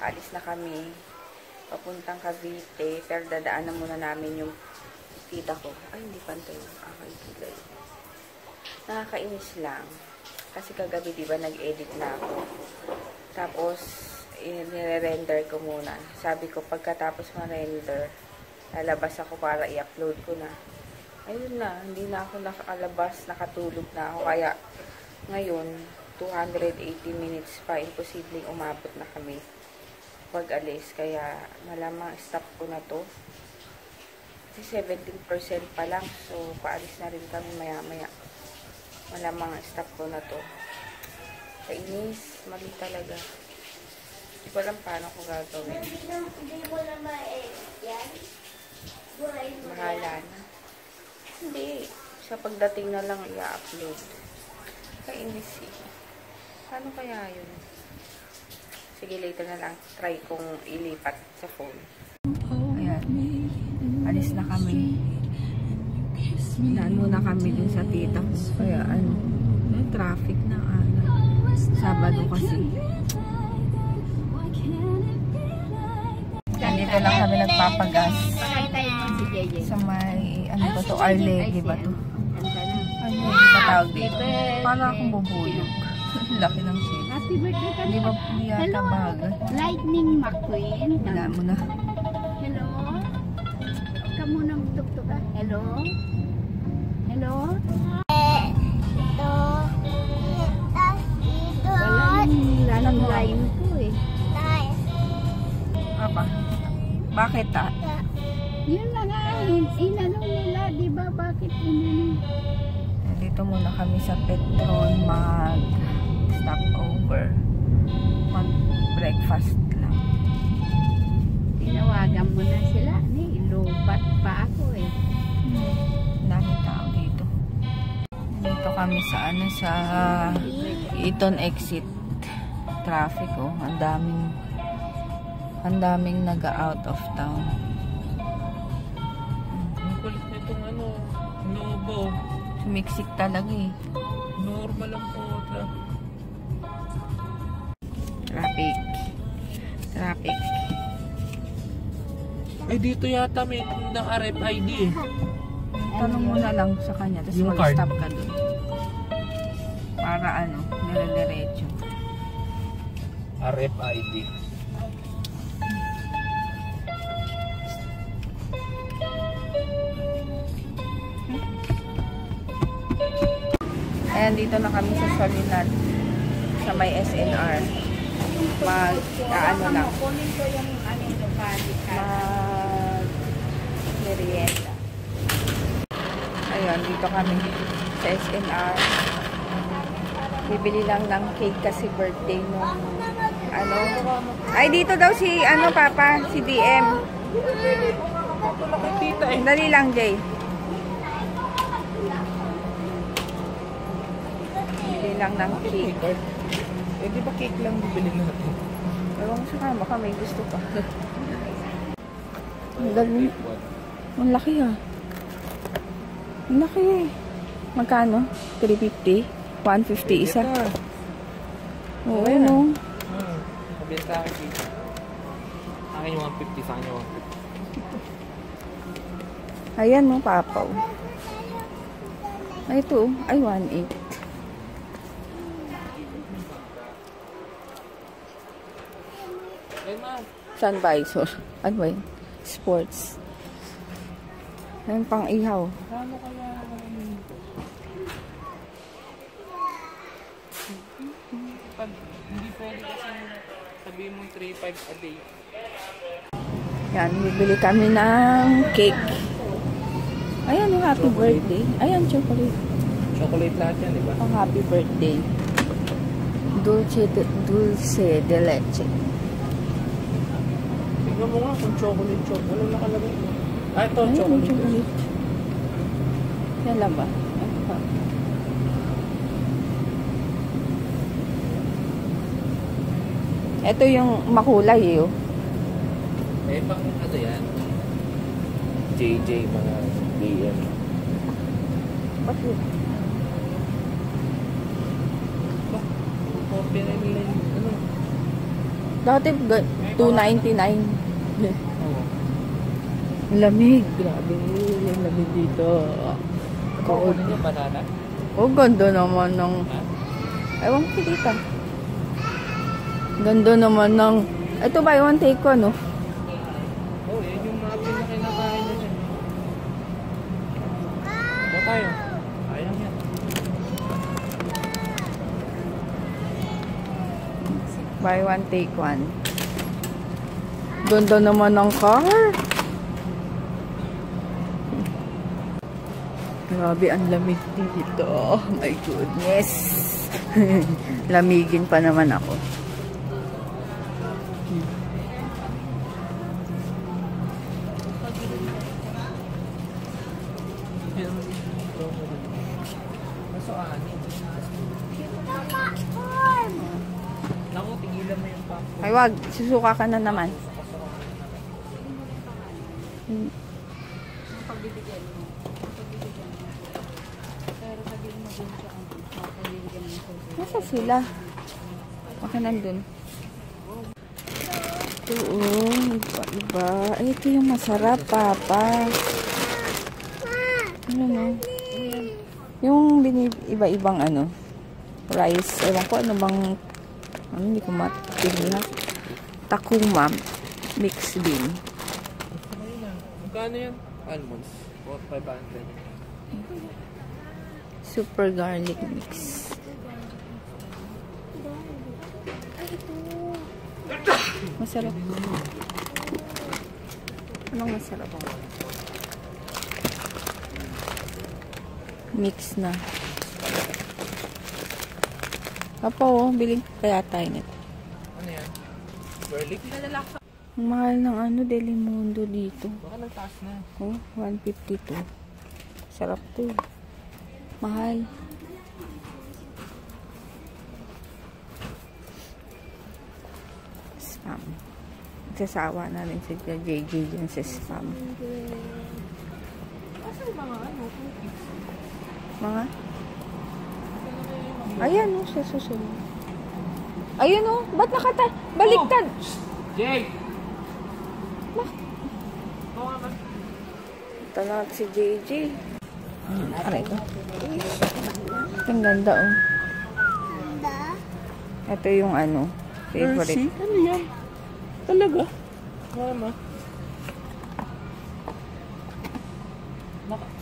Aalis na kami. Papuntang Cavite. Pero dadaanan muna namin yung tita ko. Ay, hindi pantay. Kilay. Nakakainis lang. Kasi kagabi, diba, nag-edit na ako. Tapos, nire-render ko muna. Sabi ko, pagkatapos ma-render, lalabas ako para i-upload ko na. Ayun na, hindi na ako nakakalabas, nakatulog na ako. Kaya, ngayon, 280 minutes pa, imposibleng umabot na kami pag-alis. Kaya, malamang stop ko na to. Kasi 17% pa lang. So, paalis na rin kami maya-maya. Malamang stop ko na to. Kainis, mali talaga. Hindi ko alam paano ko gagawin. Bahala na. Hindi. Sa pagdating na lang i-upload. Kainis eh. Paano kaya yun? Sige, later na lang. Try kong ilipat sa phone. Ayan. Alis na kami. Naan muna kami dun sa tita ko. Kaya ano, traffic na Sabado kasi. Dito lang kami nagpapagas. Sa may, ano ba to? Arlegi ba to? Arlegi ba tawag dito? Para akong bubuyog. Laki ng shade. Happy birthday ka. Di ba yata baga? Lightning McQueen. Wala mo na. Hello? Kamu nang tuktok ka? Hello? Hello? Walang line ko eh. Apa? Bakit Yun na nga, inanong nila, di ba? Bakit inanong? Dito muna kami sa Petron mag-stop over. Mag-breakfast lang. Tinawagan mo na sila. Ilubat pa ako eh. Daming tao dito. Dito kami sa sa Eton exit. Traffic ang daming naga-out of town. Ang kulit na itong Novo. Sumiksik talaga eh. Normal lang po. Traffic. Ay, dito yata may ng RFID eh. Tanong mo na lang sa kanya, tapos Yung card. mag-stop ka dun. Para nire-diretso. RFID. Ayan, dito na kami sa Solinat. Sa may SNR. Mag-ano lang. Mag-merienda. Ayan, dito kami sa SNR. Bibili lang ng cake kasi birthday nung Ay, dito daw si Papa, si DM. Dali lang, Jay. Bibili lang ng cake. Eh, di ba cake lang bibili natin? Ewan ko sa baka may gusto pa. Ang galing. Ang laki Ang laki Magkano? 350? 150 isa? Oo, no? Sabihin sa akin dito. Akin yung 150, sa akin yung 150. Ayan, no, papaw. Ay, ito. Ay, 1.8. Ay, ma. Sunvisor. Ano ba yun? Sports. Ayan, pang ihaw. Ano kaya? Pag hindi pwede kasi sabihin mo 3.5 a day. Yan, bibili kami ng cake. Ayan, yung happy birthday. Ayan, chocolate. Chocolate lahat yan, di ba? Oh, happy birthday. Dulce de leche. Tignan mo nga kung chocolate. Wala nakalagay. Ah, ito, Ayan, chocolate. chocolate. Yan lang ba? Ano pa? Ito yung makulay eh. Oh. Eh, pang ano yan? JJ, mga DM. Ba't yun? Kopya na nila yung ano. Dati, May 299. Oo. Lamig. Grabe. Lamig dito. Oo, ano yung banana? Oh, ganda naman ng... Ha? Ewan ko dito. Ganda naman ng... Ito buy one take one, no? Oo, yan yung mga pinakinakain na siya. Ito tayo. Ayang yan. Buy one take one. Ganda naman ng car. Grabe, ang lamig dito. Oh my goodness. Lamigin pa naman ako. Kaso anin. Naku, tigilan mo yung popcorn. Ay, wag. Susuka ka na naman. Nasa sila? Baka nandun. Ito, oh. Iba-iba. Ay, ito yung masarap, Papa. Ano mo? Yung iba-ibang ano, rice. Ewan ko ano bang, ano, hindi ko matipili. Takuma mix din. Magkano yan? Almonds. 500. Super garlic mix. Masarap. Anong masarap? Mix na. Papa, oh, biling kaya tayo nito. Ano yan? Garlic? Ang mahal ng ano, Delimundo dito. Baka nagtaas na. Oh, 152. Sarap to. Mahal. Spam. Nagsasawa na rin si JJ dyan sa spam. Kasi mga ano, cookies. Mga? Ayan o, sa susunod. Ayun o, ba't nakatay? Baliktad! Jake! Talag si JJ. Aray ito. Ang ganda o. Ito yung ano, favorite. Hershey? Ano yan? Talaga? Mama.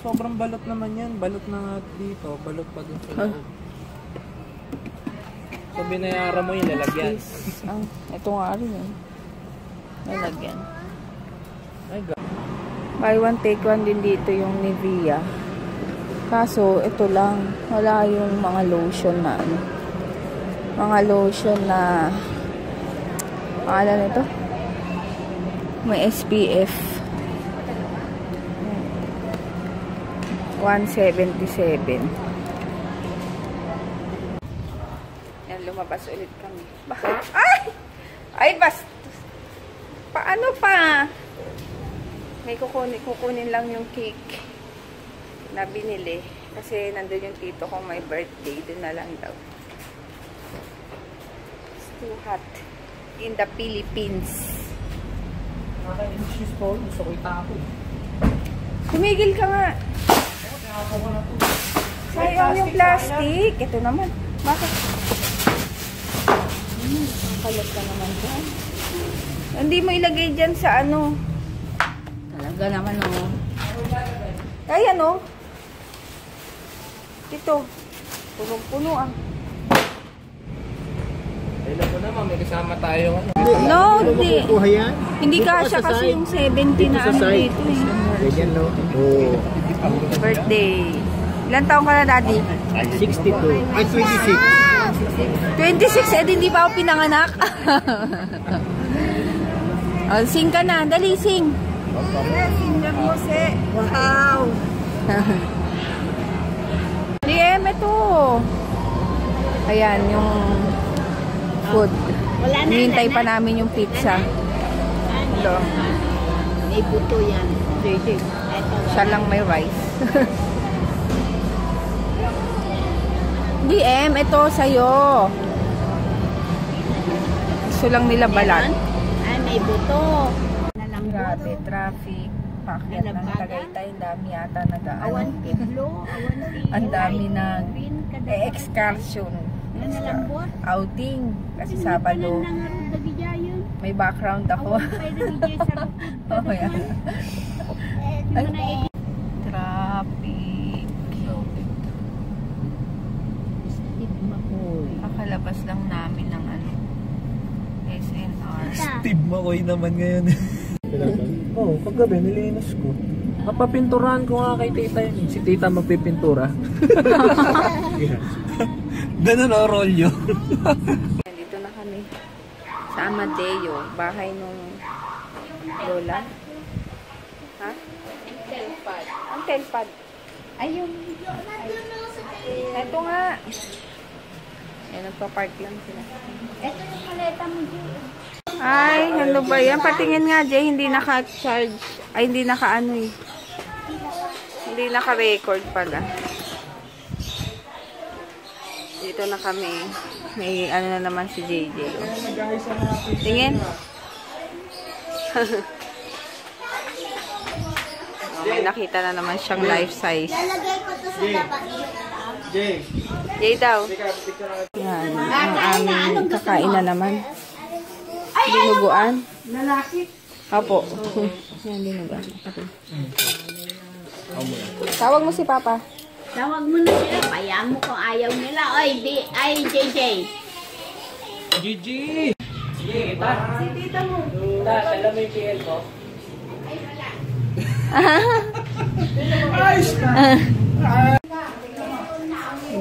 Sobrang balot naman yan. Balot na dito. Balot pa dun sa loob. So, binayaran mo yung lalagyan. Ito nga rin eh. Lalagyan. Ay, God. Buy one, take one din dito yung Nivea. Kaso, ito lang. Wala yung mga lotion na ano. Mga lotion na pangalan ito? May SPF. 177. Yan, lumabas ulit kami. Bakit? Ay! Ay, basta. Paano pa? May kukunin lang yung cake na binili. Kasi nandun yung tito ko may birthday. Doon na lang daw. It's too hot in the Philippines. Nakaka-inches po. Gusto ko itapon. Tumigil ka nga. Sayang yung plastic. Ito naman. Bakit? Kalat ka naman dyan. Hindi mo ilagay dyan sa ano. Talaga naman oh. Kaya no. Ito. Punong-puno ah. Alam mo naman, may kasama tayo. No, hindi. Hindi kasya kasi yung 70 na ano dito eh. Ganyan, no? Oo. Birthday. Ilan taong ka na, Daddy? 62. Ay, 26. 26, hindi pa ako pinanganak. Oh, sing ka na. Dali, sing. Wow. DM, ito. Ayan, yung food. Hinihintay pa namin yung pizza. Ito. May buto yan. Siya lang may rice. DM, ito sa'yo. Gusto lang nila balat. May may buto. Nalang Grabe, traffic. Pakyat ng Tagaytay. Dami yata Awan nag-ano. tiblo, awan tiblo. Ang dami ng excursion. Nanalambot. Outing. Kasi Sabado. May background ako. Oh, yan. Ay, traffic. Kakalabas lang namin ng ano, SNR. Steve Makoy naman ngayon. Oo, kagabi nilinis ko. Papapinturahan ko nga kay tita yun. Si tita magpipintura. Ganun o, rolyo. Dito na kami sa Amadeo, bahay nung lola. Ha? Telpad. Ang telpad. Ayun. Ito nga. Eh, nagpa-park lang sila. Ito yung paleta mo, Jay. Ay, ano ba yan? Patingin nga, Jay. Hindi naka-charge. Ay, hindi naka-ano eh. Hindi naka-record pala. Dito na kami. May ano na naman si JJ. Tingin. May nakita na naman siyang life size. Lalagay ko to sa babae. Jay daw. Yan. Ang aming kakain na naman. Dinuguan. Lalaki. Opo. Yan, dinuguan. Tawag mo si Papa. Tawag mo na sila. Payaan mo kung ayaw nila. Oy, JJ. Gigi! Sige, kita. Si tita mo. Dala mo yung PL ko.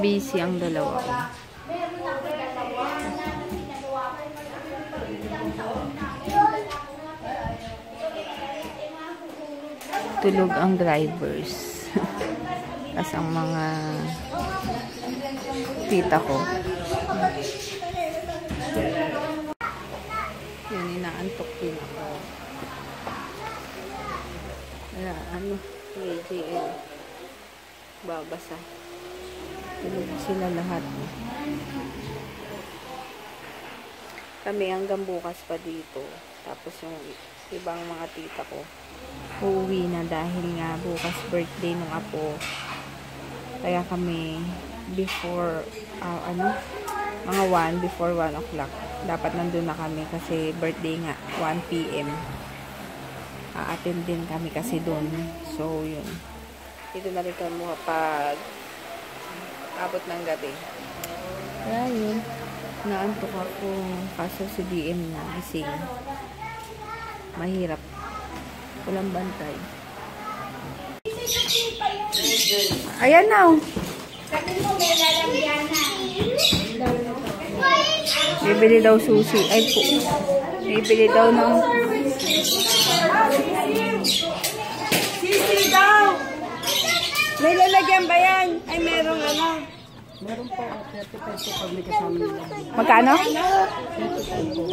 Busy ang dalawa. Tulog ang drivers. As ang mga tita ko. Yan, inaantok din ako. Ano, AJL. Babasa. Tulog sila lahat. Kami hanggang bukas pa dito. Tapos yung ibang mga tita ko uuwi na dahil nga bukas birthday ng apo. Kaya kami before mga 1 before 1 o'clock dapat nandun na kami kasi birthday nga 1 PM. A-attend din kami kasi doon. So yun. Dito na rin kami kapag abot ng gabi. Kaya yun. Naantok ako kaso si DM na gising. Mahirap. Walang bantay. Ayan na. Bibili daw susi. Ay po. Bibili daw ng sisi daw. May lalagyan ba yan? Ay merong ano. Meron po, 30 peso pag may kasama nila. Magkano?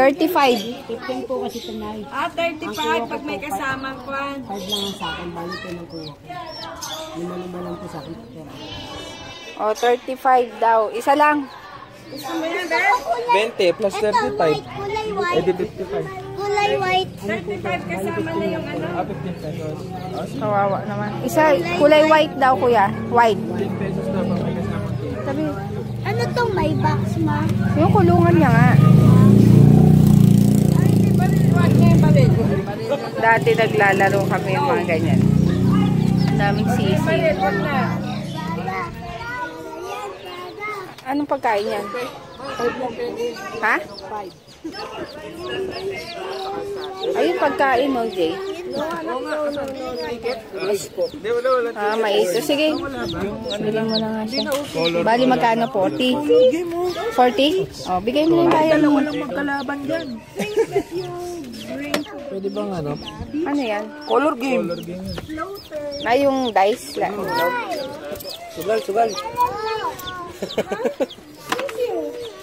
35. 15 po kasi tonight. 35 pag may kasamang kwan. 5 lang ang sa akin, balik ko ng kuha. 5 lang po sa akin. O, 35 daw. Isa lang. Gusto mo yan, Beth? 20 plus 35. Kulay white. Eh, di 55. Kulay white. 35 kasama na yung ano. 15 pesos. Kawawa naman. Isa, kulay white daw, kuya. White. 15 pesos na pag may kasama ko. Sabi, Ano tong may box, ma? yung kulungan niya nga. Dati naglalaro kami yung mga ganyan. Daming sisi. Anong pagkain yan? Ha? 5. Ayun pagkain mo, Jay. Ah, mais. So, sige. Bili mo na nga siya. Bali magkano? 40? 40? Oh, bigay mo na tayo. Walang magkalaban dyan. Pwede bang ano? Ano yan? Color game. Ay, yung dice. Sugal.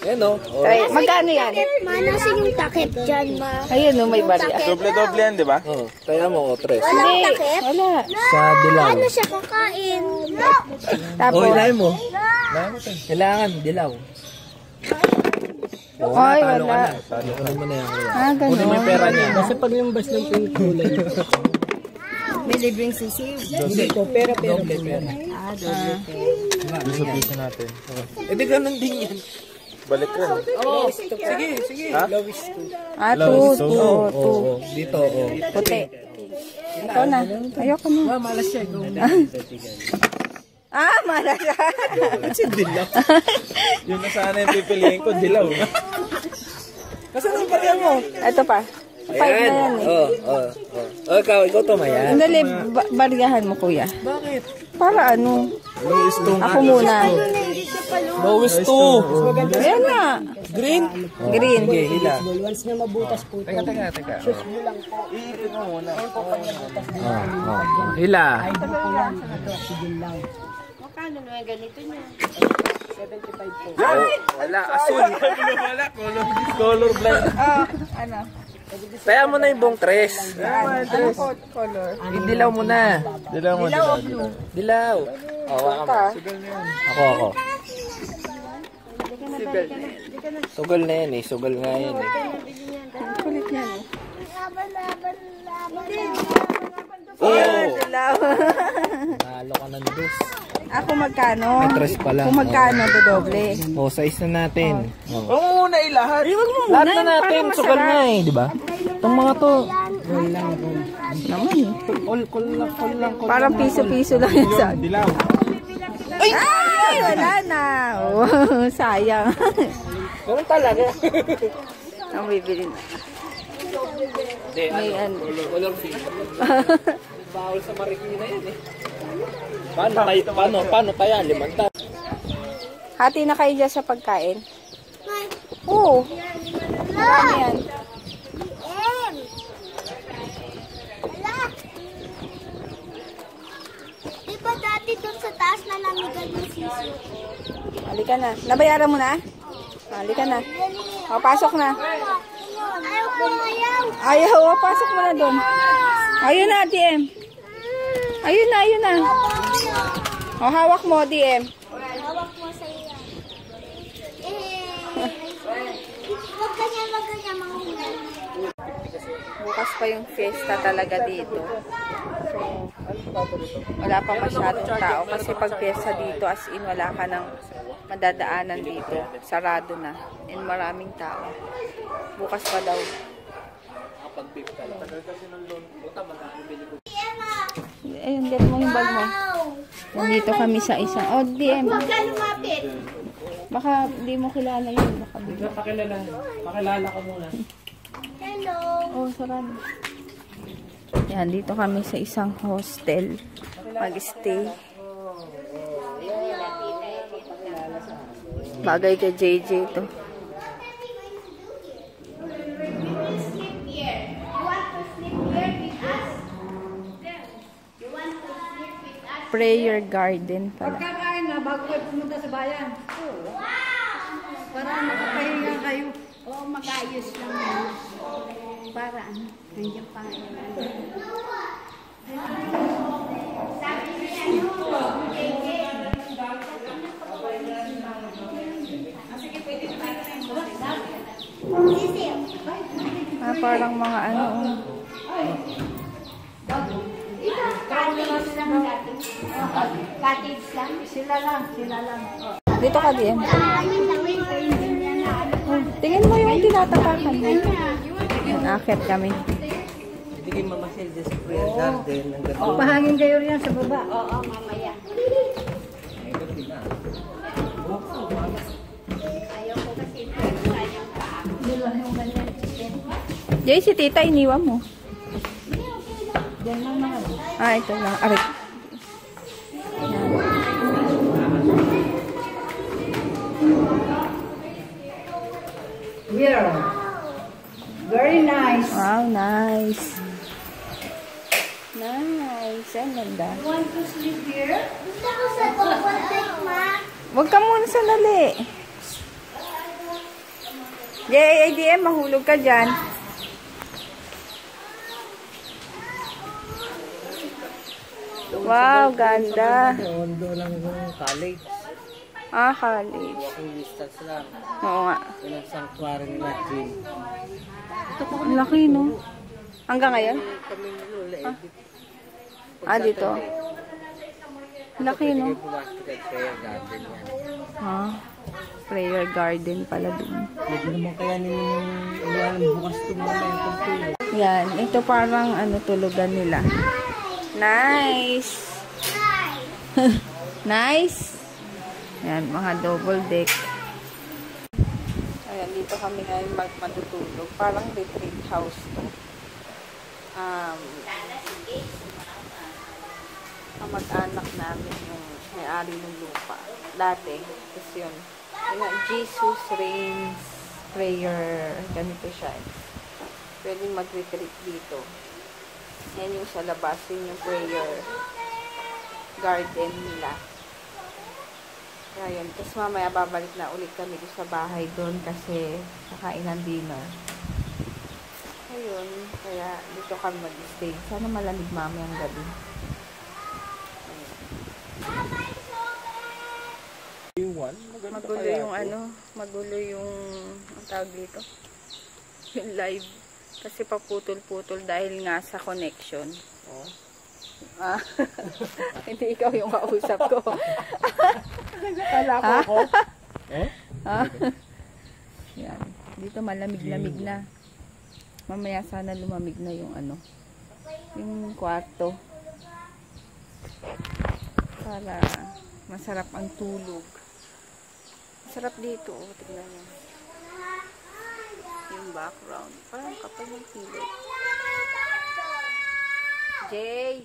Yan o. Try. Magkano yan? Manasa yung takip dyan, ma. Ayun, no, may barya. Doble-doble yan, di ba? Oo. Kaya mo, 3. Walang takip? Wala. Sa dilaw. Ano siya kakain? Tapos, ilahin mo. Kailangan, dilaw. Ay, Talo ka wala. na. Kunin mo na yan. kuya. Ah, Kunin mo yung gano'n. pera niya. Kasi pag limbas ng pink kulay. May libreng sisiw. Hindi ko, pera. Ah, doble pera. Distribution natin. Eh di ganun din yan. Balik ko. Sige. Lowest to. Ah, 2. Oo. Dito, oo. Puti. Ikaw na. Ayoko na. Malas siya. Ikaw. Ah, mala siya. Kasi dilaw. Yung na sana yung pipiliin ko, dilaw. Kasi nang pala mo. Ito pa. 5 na yan eh. Oo. Ikaw tumaya. Sandali, baryahan mo kuya. Bakit? Para ano? Lowest to. Ako muna. Lowest to. Ayan na. Green? Green. Sige, hila. Once na mabutas po. Teka. Hila. Magkano naman ganito niya? Wala, asul. Wala, color blind. Ah, ano? Kaya mo na yung buong tres. Ano color? Dilaw mo na. Dilaw mo. Dilaw o blue? Dilaw. Ta. Ako. Sugal na yan eh. Sugal nga yan eh. Kulit niya no? Oh! Dilaw. Nalo ka ng dos. Ako magkano? May tres pa lang. Kung magkano, dodoble. Oh, size na natin. Oh. Huwag mo muna ilahat. Wag mo Lahat muna, na natin. para Sugal masarap. nga eh, di ba? Itong mga to. Naman eh. Kol lang. Parang piso-piso lang yan sa akin. Dilaw. Ay, wala na. Oh, sayang. Ganun talaga. Ang bibili na. May ano. Color pink. Bawal sa Marikina yan eh. Paano kaya? Limanta. Hati na kayo dyan sa pagkain? Oo. Marami yan. Di ba dati doon sa taas na namigan yung sisiyo? Halika na. Nabayaran mo na? Halika na. O, pasok na. Ayaw ko, ayaw! Ayaw, o, pasok mo na doon. Ayun na, DM. Ayun na. O, hawak mo, DM. Hawak mo sa iyo. Huwag ganyan, mga Bukas pa yung fiesta talaga dito. So, wala pa masyadong tao. Kasi pag fiesta dito, as in, wala ka ng madadaanan dito. Sarado na. And maraming tao. Bukas pa daw. Ayun, get mo yung bag mo. Nandito kami sa isang... Oh, DM. Magkano lumapit? Baka di mo kilala yun. Baka bigla. Pakilala ko muna. Hello! Oh, sarado. Yan, dito kami sa isang hostel. Mag-stay. Bagay kay JJ to. Prayer garden pala. Kakain na bago kayo pumunta sa bayan. Para makapahinga kayo. Oo, mag-ayos lang yan. Para ano? Nandiyan pa nga yung ano. Ah, parang mga ano. Cottage lang. Sila lang. Dito ka din. Tingin mo yung tinatapakan mo. Yan, akit kami. Hindi kayo mamasyal dyan sa prayer garden. Pahangin kayo riyan sa baba. Oo, mamaya. Jay, si tita iniwan mo. Diyan lang naman. Ah, ito lang. Arit. Here. Very nice. Wow, nice. Nice. Ang ganda. Want to sleep here? Gusto ko sa double deck, ma. Huwag ka muna sandali. Jay, ADM, mahulog ka dyan. Wow, ganda. Ondo lang yung college. Ah, college. Walking distance lang. Oo nga. Yun ang sanctuary nila, gym. Ang laki, no? Hanggang ngayon? Kami nila, Ah, dito. Laki, no? pumasok at prayer garden yan. Ah, prayer garden pala dun. Pwede naman kaya ninyo iwan bukas itong mga itong tulog. Yan, ito parang ano tulugan nila. Nice! Nice! Yan, mga double deck. Ayan, dito kami ngayon matutulog. Parang retreat house to. Ang mag-anak namin yung may-ari ng lupa. Dati, tapos yun. Yung Jesus Reigns Prayer. Ganito siya. Pwedeng mag-retreat dito. Yan yung sa labas. Yun yung prayer garden nila. Kaya yun. Tapos mamaya babalik na ulit kami doon sa bahay doon kasi kakain ng dinner. Ayun. Kaya dito kami mag-stay. Sana malamig mamayang gabi. Magulo yung ano, magulo yung ang tawag dito. Yung live. Kasi paputol-putol dahil nga sa connection. Oh. Ah, hindi ikaw yung kausap ko. Kala ko. Ah? Yan. Dito malamig-lamig na. Mamaya sana lumamig na yung ano, yung kwarto. Para masarap ang tulog. Masarap dito, oh. Tignan nyo. Yung background. Parang kapal ng pilay. Jay!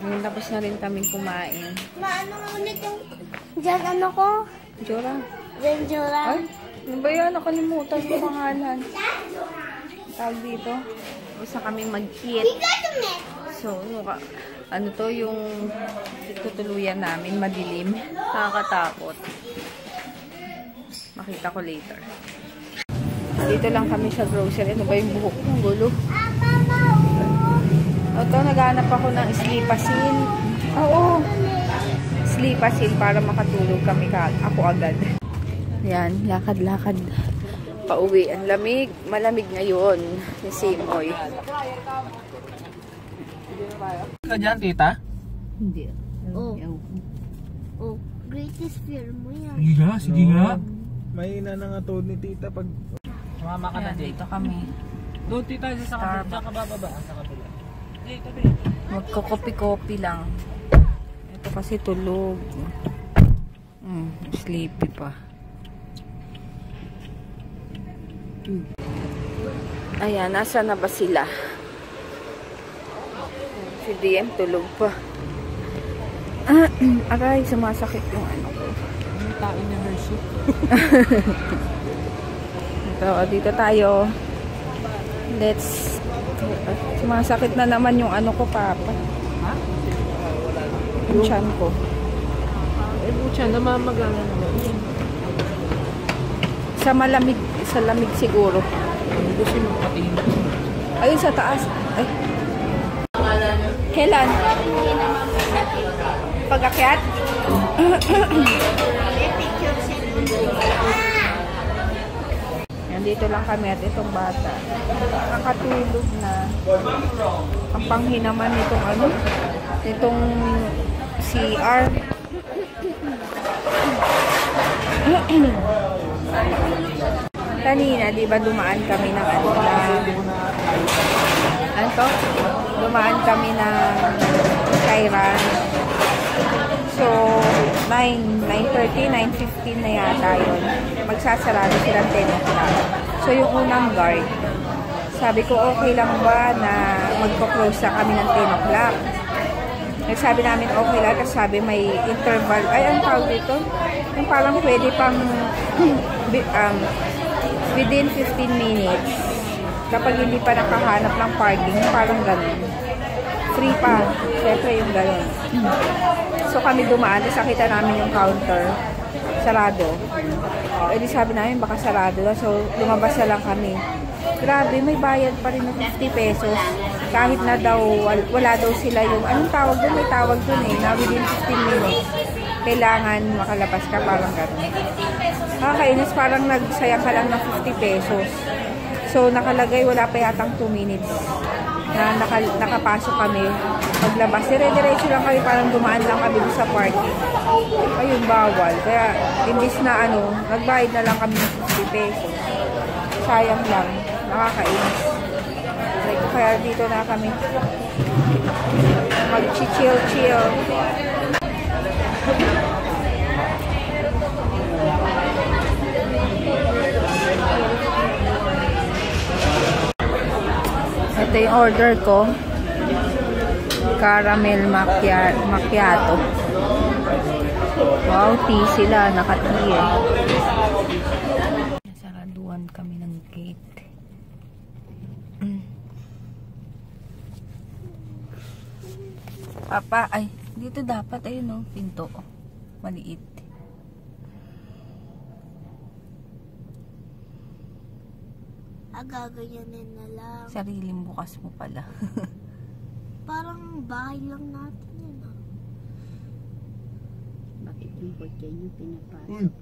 Ngayon, tapos na rin kami kumain. Maano nga ulit yung... Diyan ano ko? Jora. Diyan Jora. Ay, ano ba yan? Nakalimutan ko pangalan. Tawag dito. Gusto kami mag-eat. So, ano to yung tutuluyan namin, madilim. Nakakatakot. Makita ko later. Dito lang kami sa grocery. Ano ba yung buhok ko? Gulo. Ito, naghanap ako ng Sleepasil. Oo. Sleepasil para makatulog kami ako agad. Yan, lakad-lakad. Pauwi. Ang lamig. Malamig ngayon. Ni Simoy. Ka dyan, tita? Hindi. Oh. Oh, greatest fear mo yan. Sige nga, sige nga. May nanangatod ni tita pag... Sumama ka na, Yan, Jay. dito kami. Doon, tita, sa kabila. Diyan ka bababa. Sa kabila. Jay, tabi. Magko-kopi-kopi lang. Ito kasi tulog. Sleepy pa. Ayan, nasa na ba sila? Si DM tulog pa. Aray, sumasakit yung ano ko. Yung tain na Hershey. Dito tayo. Let's... Sumasakit na naman yung ano ko, Papa. Ha? Yung tiyan ko. Siya, namamagana naman. Sa malamig, sa lamig siguro. Gusto mo patingin. Ayun sa taas. Ay. Kailan? Pag-akyat? Dito lang kami at itong bata. Nakakatulog na. Ang panghinaman nitong ano? Itong CR. Kanina, di ba dumaan kami ng ano na... Ano to? Dumaan kami ng Kairan. So, 9:30, 9:15 na yata yun. Magsasarado silang 10 o'clock. So, yung unang guard, sabi ko, okay lang ba na magpo-close na kami ng 10 o'clock? Nagsabi namin, okay lang. Kasi sabi, may interval. Ay, ang tawag dito? Yung parang pwede pang within 15 minutes. Kapag hindi pa nakahanap ng parking, parang ganun. Free pa. Siyempre yung ganun. So kami dumaan, tapos nakita namin yung counter. Sarado. E di sabi namin, baka sarado na. So lumabas na lang kami. Grabe, may bayad pa rin ng 50 pesos. Kahit na daw, wala daw sila yung, anong tawag doon? May tawag doon eh, na within 15 minutes. Kailangan makalabas ka, parang gano'n. Nakakainis, parang nagsayang ka lang ng 50 pesos. So, nakalagay, wala pa yatang 2 minutes na nakapasok kami. Paglabas, dire-diretso lang kami, parang dumaan lang kami sa parking. Ayun, bawal. Kaya, imbis na ano, nagbayad na lang kami ng 50 pesos. Sayang lang. Nakakainis. Kaya dito na kami mag-chill-chill. Ito yung order ko. Caramel macchiato. Wow, tea sila. Naka-tea eh. Nasaraduan kami ng gate. Papa, ay, dito dapat, ayun o, pinto. Maliit. Gagayanin na lang. Sariling bukas mo pala. Parang bahay lang natin yun. Bakit yung kotse nyo pinapasok?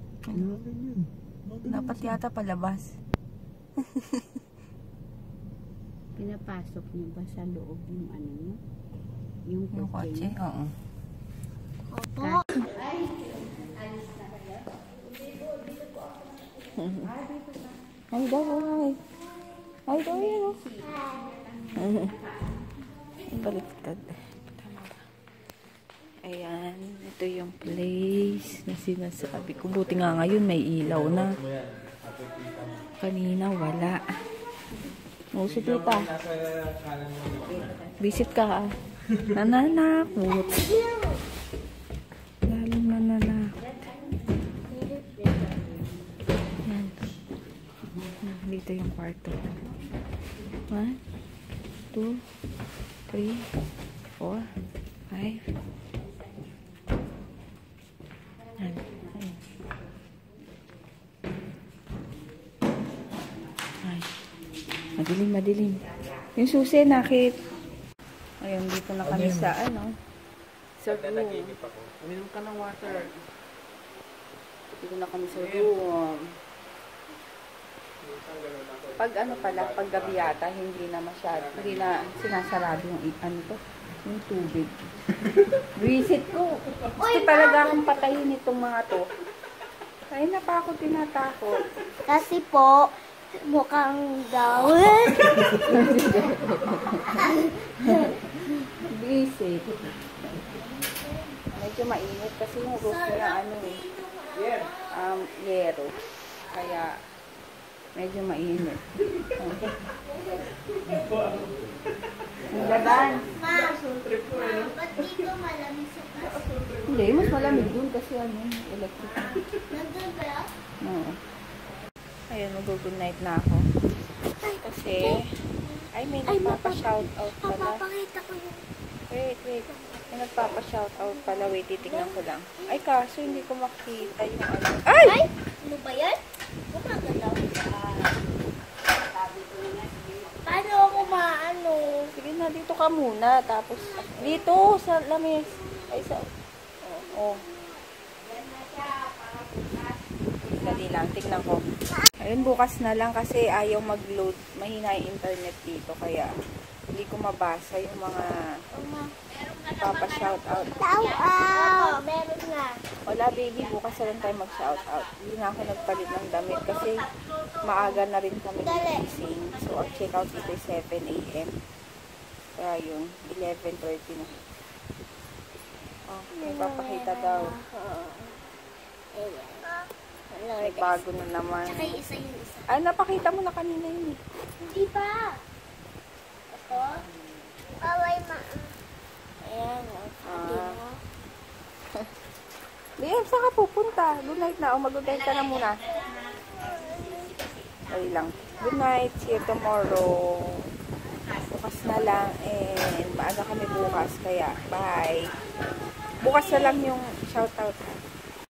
Dapat yata palabas. Pinapasok nyo ba sa loob yung ano nyo? Yung Yung kotse kotse, nyo? oo. Opo. Ay daw, ay. Ay daw, yun o. Baliktad. Ayan, ito yung place na sinasabi ko. Buti nga ngayon may ilaw na. Kanina wala. O, si tita. Visit ka ah. Nananakot. Lalong nananakot. Ayan. Dito yung kwarto. 1, 2, 3, 4, 5. Ayan. Ay. Madilim, madilim. Yung susi, nakit. Ayun, dito na kami sa, ano, sa room. Uminom ka ng water. Dito na kami sa room. Pag ano pala, pag gabi yata, hindi na masyado, hindi na sinasarado yung, ano to, yung tubig. Visit ko. Gusto talaga akong patayin itong mga to. Ay, na pa ako tinatakot. Kasi po, mukhang daw. Visit. Medyo mainit kasi yung roof niya, ano eh, yero. Kaya, medyo mainit. Ang gaban. Ma, ba't dito malamig sa taas? Hindi, mas malamig dun kasi ano, electric. Nandun ba? Oo. Ayun, mag-good night na ako. Kasi, ay may nagpapa-shoutout pala. Papapakita ko yun. Wait. May nagpapa-shoutout pala. Wait, titignan ko lang. Ay, kaso hindi ko makita yung ano. Ay! Ano ba yan? Gumagalaw. Paano ako na. Dito ka muna. Tapos, dito sa lamis. Ay, sa... Oh. Dali lang. Tignan ko. Ayun, bukas na lang kasi ayaw mag-load. Mahina yung internet dito. Kaya, hindi ko mabasa yung mga papa-shoutout. Meron nga. Wala, baby. Bukas na lang tayo mag-shoutout. Hindi na ako nagpalit ng damit kasi maaga na rin kami gising. So, ang check-out dito ay 7 a.m. Kaya yun, 11:30 na. Oh, may papakita daw. May bago na naman. Tsaka yung isa yung isa. Ay, napakita mo na kanina yun. Hindi pa. Ito? Baway ma. Ayan. Liam, saan ka pupunta? Good night na. O, mag-good night ka na muna. Dali lang. Good night. See you tomorrow. Bukas na lang. And maaga kami bukas. Kaya, bye. Bukas na lang yung shoutout.